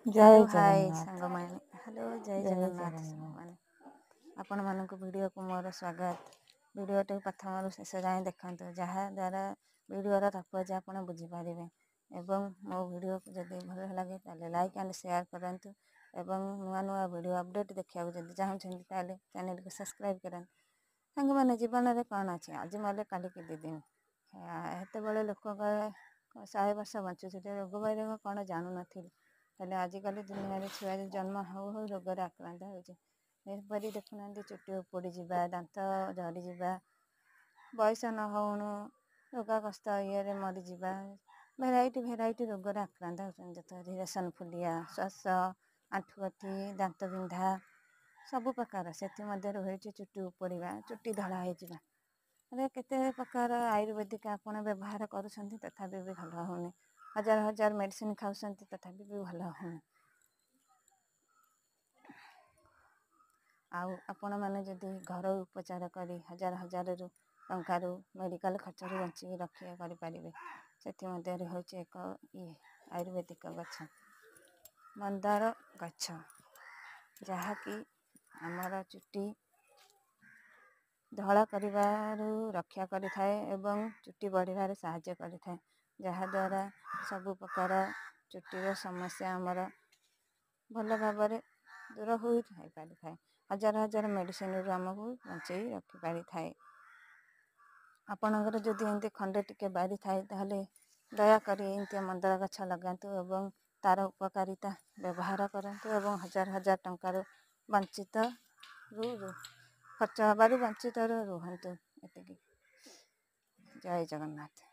Hello ଜୟ ହାଏ ଜଗନ୍ନାଥ। ସାଙ୍ଗମାନେ, hello ଜୟ ଜଗନ୍ନାଥ ସାଙ୍ଗମାନେ। ଆପଣମାନଙ୍କୁ ଭିଡ଼ିଓକୁ ମୋର ସ୍ୱାଗତ। ଭିଡ଼ିଓଟି ପ୍ରଥମରୁ ଶେଷ ଯାଏଁ ଦେଖନ୍ତୁ, ଯାହା ଦ୍ୱାରା ଭିଡ଼ିଓର ତାତ୍ପର୍ଯ୍ୟ ଆପଣ ବୁଝିପାରିବେ। ଏବଂ ମୋ ଭିଡ଼ିଓକୁ ଯଦି ଭଲ ଲାଗେ ତାହେଲେ ଲାଇକ୍ ଆଣ୍ଡ ସେୟାର କରନ୍ତୁ। ଏବଂ ନୂଆ ନୂଆ ଭିଡ଼ିଓ ଅପଡ଼େଟ୍ ଦେଖିବାକୁ ଯଦି ଚାହୁଁଛନ୍ତି ତାହେଲେ ଚ୍ୟାନେଲକୁ ସବସ୍କ୍ରାଇବ୍ କରନ୍ତୁ। ସାଙ୍ଗମାନେ, ଜୀବନରେ କ'ଣ ଅଛି? ଆଜି ମଲେ କାଲିକି ଦି ଦିନ। ସେତେବେଳେ ଲୋକ 100 ବର୍ଷ ବଞ୍ଚୁଥିଲେ, ରୋଗ ବୈରାଗ କ'ଣ ଜାଣୁନଥିଲେ। ହେଲେ ଆଜିକାଲି ଦୁନିଆରେ ଛୁଆ ଜନ୍ମ ହଉ ହଉ ରୋଗରେ ଆକ୍ରାନ୍ତ ହେଉଛି। ଏପରି ଦେଖୁନାହାନ୍ତି, ଚୁଟି ଉପୁଡ଼ିଯିବା, ଦାନ୍ତ ଝଡ଼ିଯିବା, ବୟସ ନ ହଉଣୁ ରୋଗାଗ୍ରସ୍ତ ଇଏରେ ମରିଯିବା, ଭେରାଇଟି ରୋଗରେ ଆକ୍ରାନ୍ତ ହେଉଛନ୍ତି। ଯଥା ଏସନଫୁଲିଆ, ଶ୍ୱାସ, ଆଣ୍ଠୁଗଣ୍ଠି, ଦାନ୍ତ ବିନ୍ଧା, ସବୁ ପ୍ରକାର। ସେଥିମଧ୍ୟରୁ ହେଉଛି ଚୁଟି ଉପୁଡ଼ିବା, ଚୁଟି ଧଳା ହେଇଯିବା। କେତେ ପ୍ରକାର ଆୟୁର୍ବେଦିକ ଆପଣ ବ୍ୟବହାର କରୁଛନ୍ତି, ତଥାପି ବି ଭଲ ହେଉନି। ହଜାର ହଜାର ମେଡ଼ିସିନ ଖାଉଛନ୍ତି, ତଥାପି ବି ଭଲ ହେଉନି। ଆଉ ଆପଣମାନେ ଯଦି ଘରୋଇ ଉପଚାର କରି ହଜାରରୁ ଟଙ୍କାରୁ ମେଡ଼ିକାଲ ଖର୍ଚ୍ଚରୁ ବଞ୍ଚିକି ରକ୍ଷା କରିପାରିବେ, ସେଥିମଧ୍ୟରୁ ହେଉଛି ଏକ ଆୟୁର୍ବେଦିକ ଗଛ, ମନ୍ଦାର ଗଛ, ଯାହାକି ଆମର ଚୁଟି ଧଳା କରିବାରୁ ରକ୍ଷା କରିଥାଏ ଏବଂ ଚୁଟି ବଢ଼ିବାରେ ସାହାଯ୍ୟ କରିଥାଏ। ଯାହାଦ୍ୱାରା ସବୁ ପ୍ରକାର ଚୁଟିର ସମସ୍ୟା ଆମର ଭଲ ଭାବରେ ଦୂର ହୋଇପାରିଥାଏ। ହଜାର ମେଡ଼ିସିନରୁ ଆମକୁ ବଞ୍ଚେଇ ରଖିପାରିଥାଏ। ଆପଣଙ୍କର ଯଦି ଏମିତି ଖଣ୍ଡେ ଟିକେ ବାରି ଥାଏ, ତାହେଲେ ଦୟାକରି ଏମିତିଆ ମନ୍ଦାର ଗଛ ଲଗାନ୍ତୁ ଏବଂ ତା'ର ଉପକାରିତା ବ୍ୟବହାର କରନ୍ତୁ ଏବଂ ହଜାର ଟଙ୍କାରୁ ଖର୍ଚ୍ଚ ହେବାରୁ ବଞ୍ଚିତ ରୁହନ୍ତୁ। ଏତିକି। ଜୟ ଜଗନ୍ନାଥ।